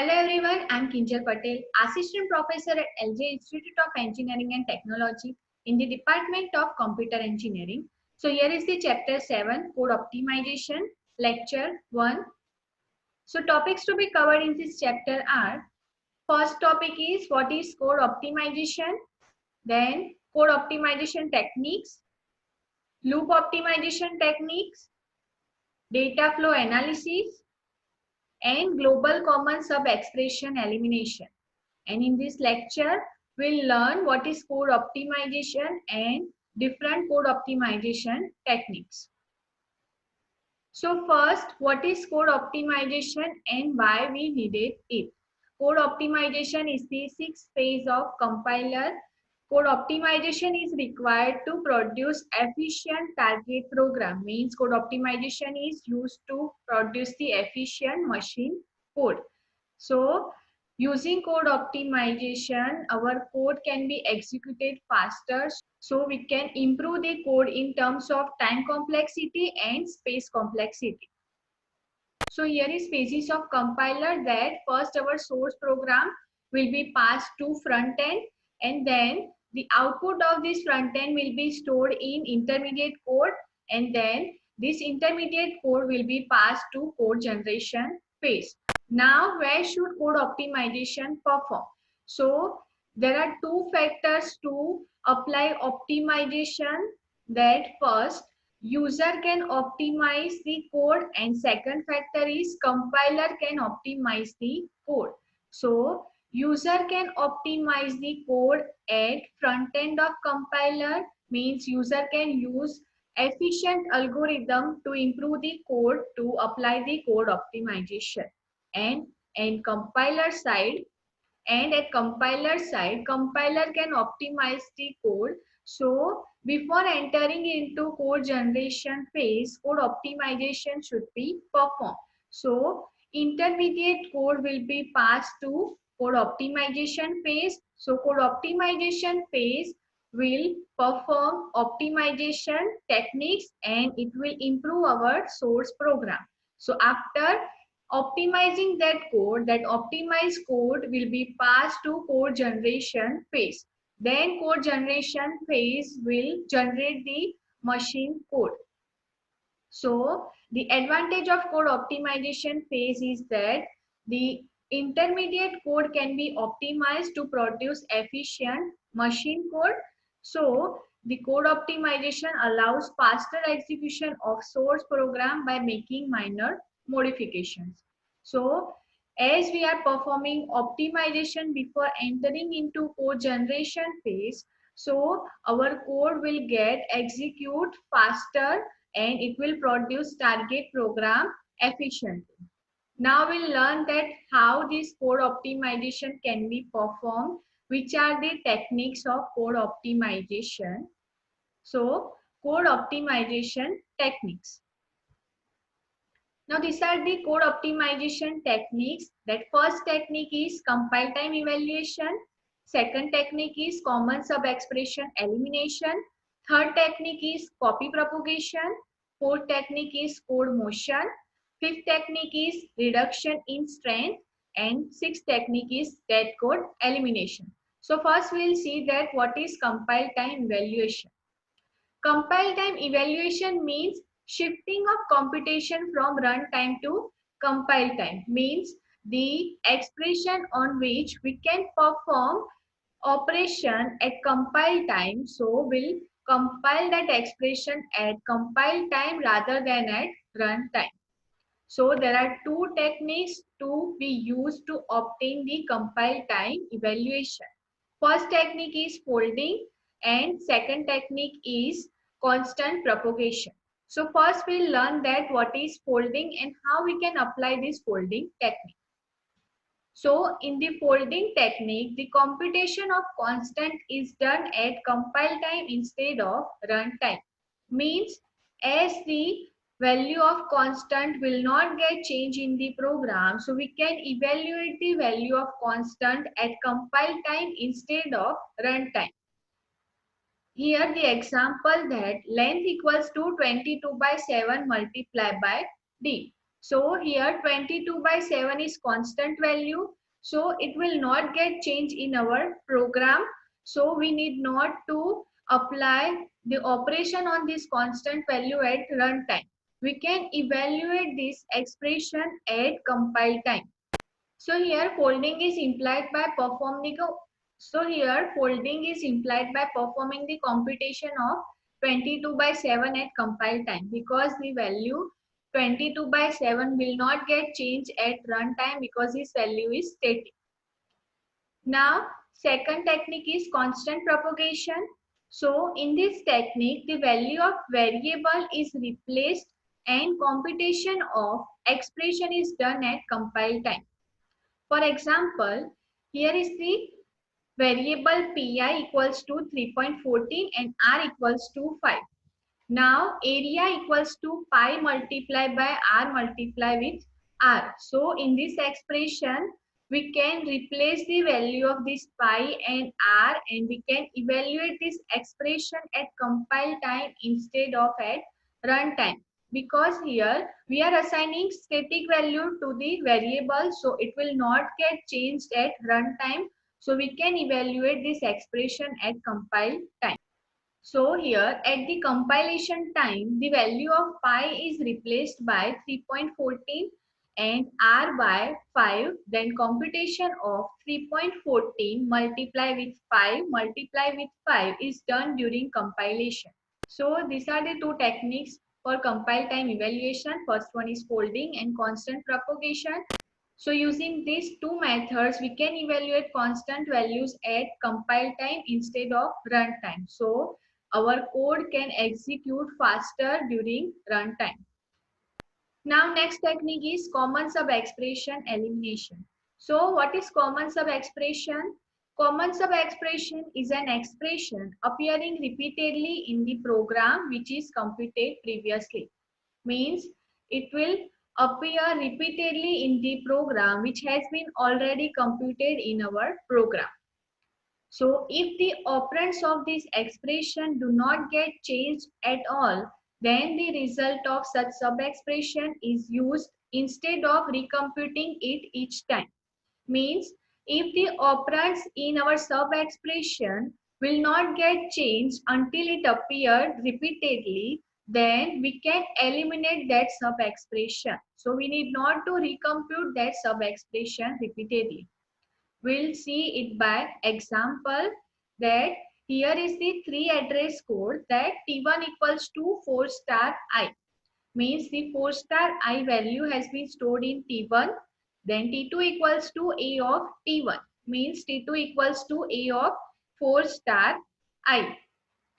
Hello everyone, I am Kinjal Patel, Assistant Professor at LJ Institute of Engineering and Technology in the Department of Computer Engineering. So here is the chapter 7, Code Optimization, lecture 1. So topics to be covered in this chapter are, first topic is what is code optimization, then code optimization techniques, loop optimization techniques, data flow analysis, and global common sub-expression elimination. And in this lecture, we'll learn what is code optimization and different code optimization techniques. So first, what is code optimization and why we needed it? Code optimization is the sixth phase of compiler. Code optimization is required to produce efficient target program. Means code optimization is used to produce the efficient machine code. So using code optimization, our code can be executed faster, so we can improve the code in terms of time complexity and space complexity. So here is phases of compiler that first our source program will be passed to front end, and then the output of this front end will be stored in intermediate code, and then this intermediate code will be passed to code generation phase. Now where should code optimization perform? So there are two factors to apply optimization. That first, user can optimize the code, and second factor is compiler can optimize the code. So user can optimize the code at front end of compiler, means user can use efficient algorithm to improve the code to apply the code optimization. And compiler side, and at compiler side, compiler can optimize the code. So before entering into code generation phase, code optimization should be performed. So intermediate code will be passed to code optimization phase. So code optimization phase will perform optimization techniques and it will improve our source program. So after optimizing that code, that optimized code will be passed to code generation phase. Then code generation phase will generate the machine code. So the advantage of code optimization phase is that the intermediate code can be optimized to produce efficient machine code. So the code optimization allows faster execution of source program by making minor modifications. So as we are performing optimization before entering into code generation phase, so our code will get execute faster and it will produce target program efficiently. Now we'll learn that how this code optimization can be performed, which are the techniques of code optimization. So code optimization techniques. Now these are the code optimization techniques. That first technique is compile time evaluation. Second technique is common sub-expression elimination. Third technique is copy propagation. Fourth technique is code motion. Fifth technique is reduction in strength. And sixth technique is dead code elimination. So first we will see that what is compile time evaluation. Compile time evaluation means shifting of computation from runtime to compile time. Means the expression on which we can perform operation at compile time. So we'll compile that expression at compile time rather than at runtime. So there are two techniques to be used to obtain the compile time evaluation. First technique is folding and second technique is constant propagation. So first we'll learn that what is folding and how we can apply this folding technique. So in the folding technique, the computation of constant is done at compile time instead of runtime. Means as the value of constant will not get changed in the program, so we can evaluate the value of constant at compile time instead of runtime. Here the example that length equals to 22/7 multiplied by d. So here 22/7 is constant value. So it will not get changed in our program. So we need not to apply the operation on this constant value at runtime. We can evaluate this expression at compile time. So here folding is implied by performing the computation of 22/7 at compile time, because the value 22/7 will not get changed at runtime because this value is static. Now, second technique is constant propagation. So in this technique, the value of variable is replaced and computation of expression is done at compile time. For example, here is the variable pi equals to 3.14 and r equals to 5. Now area equals to pi multiplied by r multiplied with r. So in this expression, we can replace the value of this pi and r, and we can evaluate this expression at compile time instead of at runtime, because here we are assigning static value to the variable, so it will not get changed at runtime. So we can evaluate this expression at compile time. So here at the compilation time, the value of pi is replaced by 3.14 and r by 5. Then computation of 3.14 multiply with 5 multiply with 5 is done during compilation. So these are the two techniques for compile time evaluation. First one is folding and constant propagation. So using these two methods, we can evaluate constant values at compile time instead of runtime. So our code can execute faster during runtime. Now next technique is common sub expression elimination. So what is common sub expression? Common sub expression is an expression appearing repeatedly in the program which is computed previously. Means it will appear repeatedly in the program which has been already computed in our program. So if the operands of this expression do not get changed at all, then the result of such sub-expression is used instead of recomputing it each time. Means if the operands in our sub-expression will not get changed until it appeared repeatedly, then we can eliminate that sub-expression. So we need not to recompute that sub-expression repeatedly. We'll see it by example, that here is the 3 address code that T1 equals to 4 star I. Means the 4 star I value has been stored in T1. Then T2 equals to A of T1. Means T2 equals to A of 4 star I.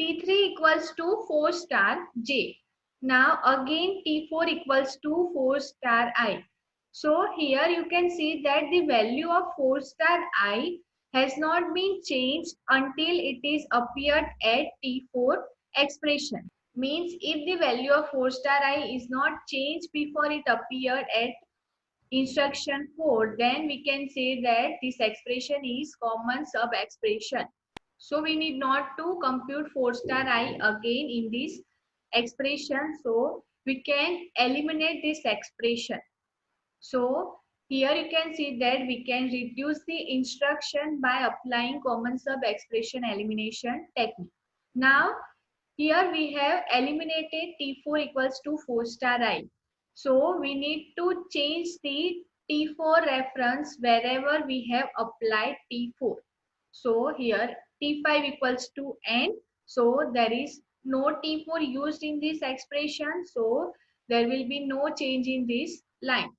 T3 equals to 4 star J. Now again T4 equals to 4 star I. So here you can see that the value of 4 star I has not been changed until it is appeared at T4 expression. Means if the value of 4 star I is not changed before it appeared at instruction 4, then we can say that this expression is common sub expression. So we need not to compute 4 star I again in this expression. So we can eliminate this expression. So here you can see that we can reduce the instruction by applying common sub expression elimination technique. Now here we have eliminated T4 equals to 4 star I. So we need to change the T4 reference wherever we have applied T4. So here T5 equals to N. So there is no T4 used in this expression. So there will be no change in this line.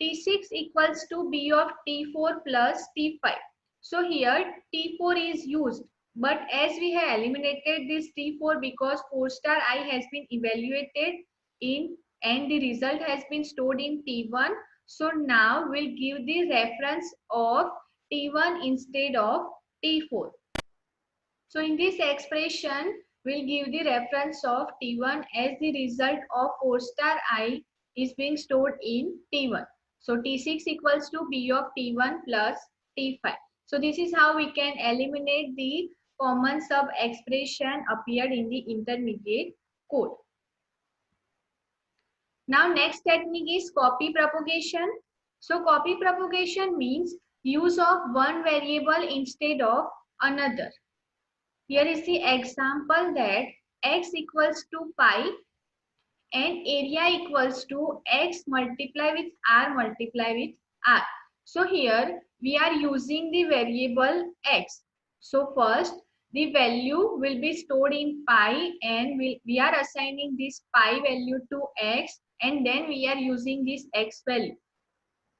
T6 equals to B of T4 plus T5. So here T4 is used, but as we have eliminated this T4 because 4 star I has been evaluated in and the result has been stored in T1. So now we'll give the reference of T1 instead of T4. So in this expression, we'll give the reference of T1 as the result of 4 star I is being stored in T1. So T6 equals to B of T1 plus T5. So this is how we can eliminate the common sub expression appeared in the intermediate code. Now next technique is copy propagation. So copy propagation means use of one variable instead of another. Here is the example that x equals to pi and area equals to x multiply with r multiply with r. So here we are using the variable x. So first the value will be stored in pi and we are assigning this pi value to x and then we are using this x value.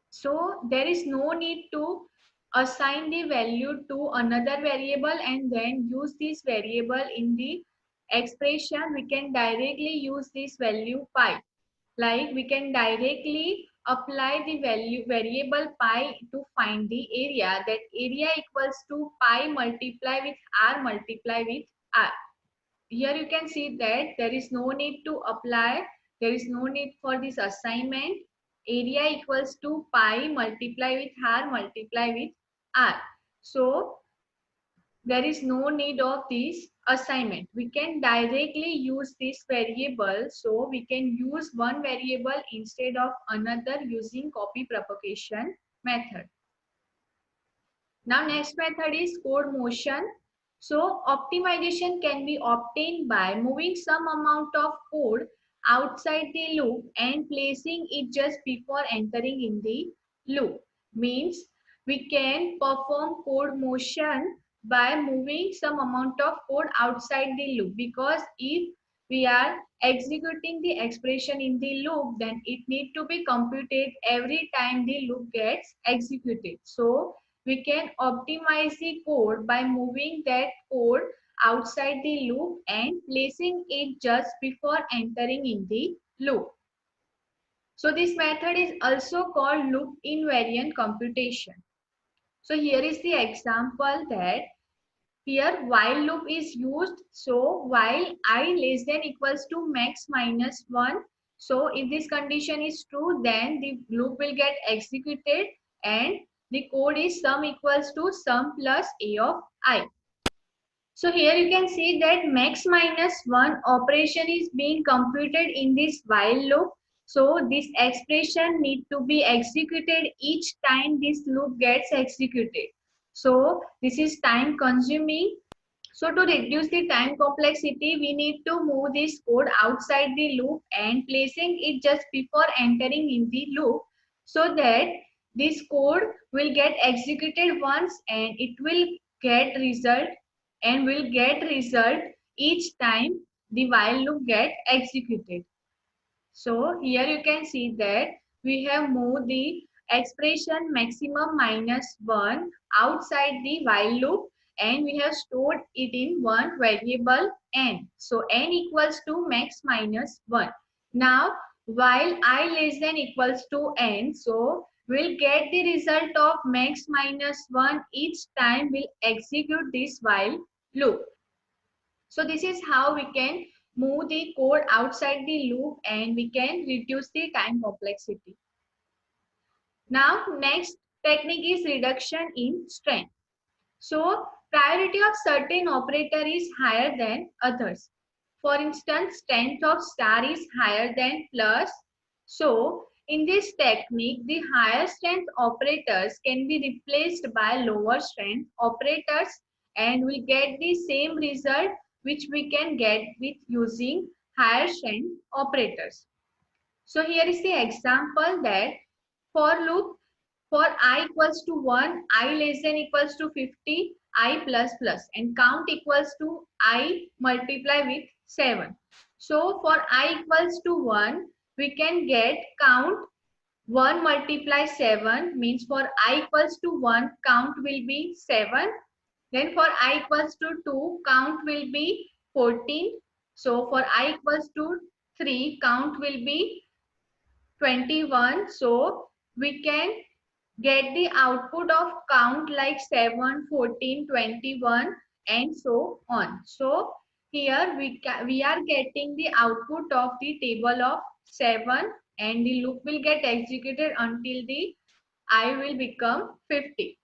So there is no need to assign the value to another variable and then use this variable in the expression. We can directly use this value pi. Like we can directly apply the value variable pi to find the area. That area equals to pi multiply with r multiply with r. Here you can see that there is no need to apply, there is no need for this assignment. Area equals to pi multiply with r multiply with r. So there is no need of this assignment. We can directly use this variable. So we can use one variable instead of another using copy propagation method. Now next method is code motion. So optimization can be obtained by moving some amount of code outside the loop and placing it just before entering in the loop. Means we can perform code motion by moving some amount of code outside the loop, because if we are executing the expression in the loop, then it need to be computed every time the loop gets executed. So we can optimize the code by moving that code outside the loop and placing it just before entering in the loop. So this method is also called loop invariant computation. So here is the example that here while loop is used. So while I less than equals to max minus 1. So if this condition is true, then the loop will get executed and the code is sum equals to sum plus a of I. So here you can see that max minus 1 operation is being computed in this while loop. So this expression need to be executed each time this loop gets executed. So this is time consuming. So to reduce the time complexity, we need to move this code outside the loop and placing it just before entering in the loop, so that this code will get executed once and it will get result each time the while loop get executed. So here you can see that we have moved the expression maximum minus 1 outside the while loop and we have stored it in one variable n. So n equals to max minus 1. Now while I less than equals to n, so we'll get the result of max minus 1 each time we'll execute this while loop. So this is how we can move the code outside the loop and we can reduce the time complexity. Now next technique is reduction in strength. So priority of certain operator is higher than others. For instance, strength of star is higher than plus. So in this technique, the higher strength operators can be replaced by lower strength operators and we get the same result which we can get with using higher strength operators. So here is the example that for loop for I equals to 1, I less than equals to 50, I plus plus and count equals to I multiply with 7. So for I equals to 1, we can get count 1 multiply 7 means for I equals to 1, count will be 7. Then for I equals to 2, count will be 14. So for I equals to 3, count will be 21. So we can get the output of count like 7, 14, 21 and so on. So here we are getting the output of the table of 7 and the loop will get executed until the I will become 50.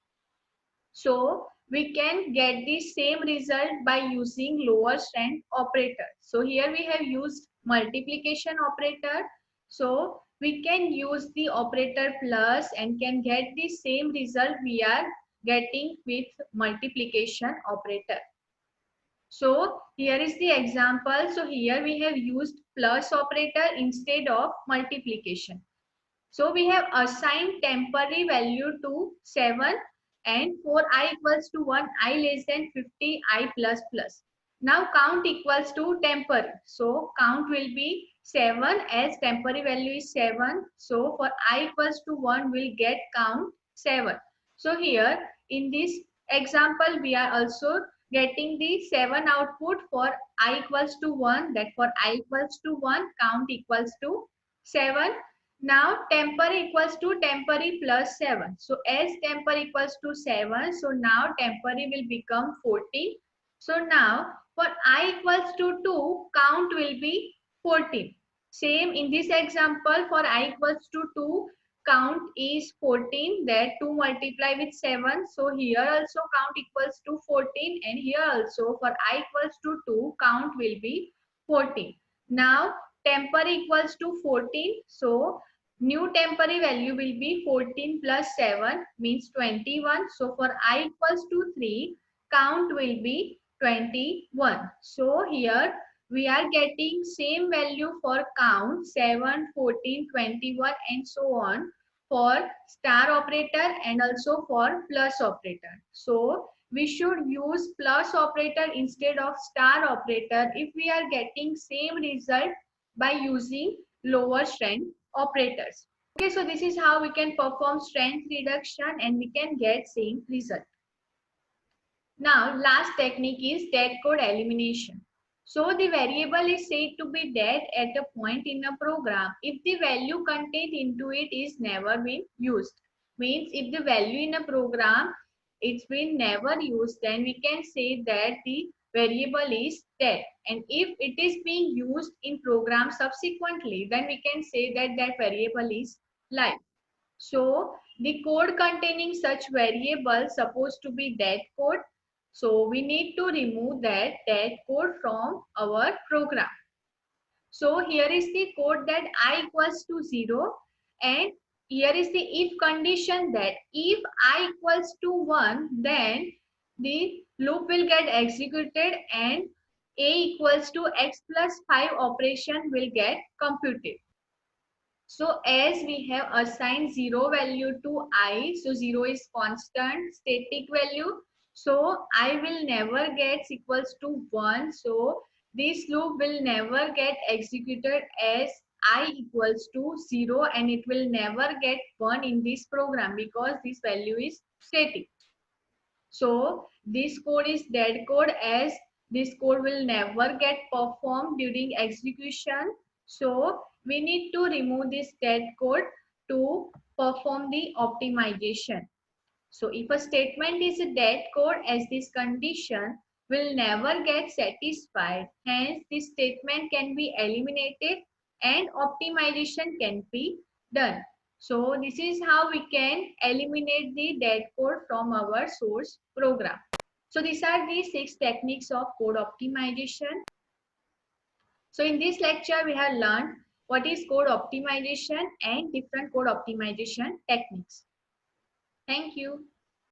So we can get the same result by using lower strength operator. So here we have used multiplication operator So we can use the operator plus and can get the same result we are getting with multiplication operator. So here is the example. So here we have used plus operator instead of multiplication. So we have assigned temporary value to 7 and for I equals to 1, I less than 50, I plus plus. Now count equals to temporary. So count will be 7 as temporary value is 7. So for I equals to 1, we'll get count 7. So here in this example, we are also getting the 7 output for I equals to 1. That for I equals to 1, count equals to 7. Now temporary equals to temporary plus 7. So as temporary equals to 7, so now temporary will become 14. So now for I equals to 2, count will be 14. Same in this example for I equals to 2, count is 14. That 2 multiply with 7. So here also count equals to 14 and here also for I equals to 2, count will be 14. Now temporary equals to 14. So new temporary value will be 14 plus 7 means 21. So for I equals to 3, count will be 21. So here we are getting same value for count 7, 14, 21 and so on for star operator and also for plus operator. So we should use plus operator instead of star operator if we are getting same result by using lower strength operators. Okay, so this is how we can perform strength reduction and we can get same result. Now, last technique is dead code elimination. So, the variable is said to be dead at a point in a program if the value contained into it is never been used. Means if the value in a program it's been never used, then we can say that the variable is dead. And if it is being used in program subsequently, then we can say that that variable is live. So the code containing such variable supposed to be dead code. So we need to remove that dead code from our program. So here is the code that I equals to 0 and here is the if condition that if I equals to 1, then the loop will get executed and a equals to x plus 5 operation will get computed. So as we have assigned 0 value to I, so 0 is constant static value. So I will never get equals to 1. So this loop will never get executed as I equals to 0 and it will never get 1 in this program because this value is static. So this code is dead code as this code will never get performed during execution. So we need to remove this dead code to perform the optimization. So if a statement is a dead code as this condition will never get satisfied, hence this statement can be eliminated and optimization can be done. So this is how we can eliminate the dead code from our source program. So these are the 6 techniques of code optimization. So in this lecture, we have learned what is code optimization and different code optimization techniques. Thank you.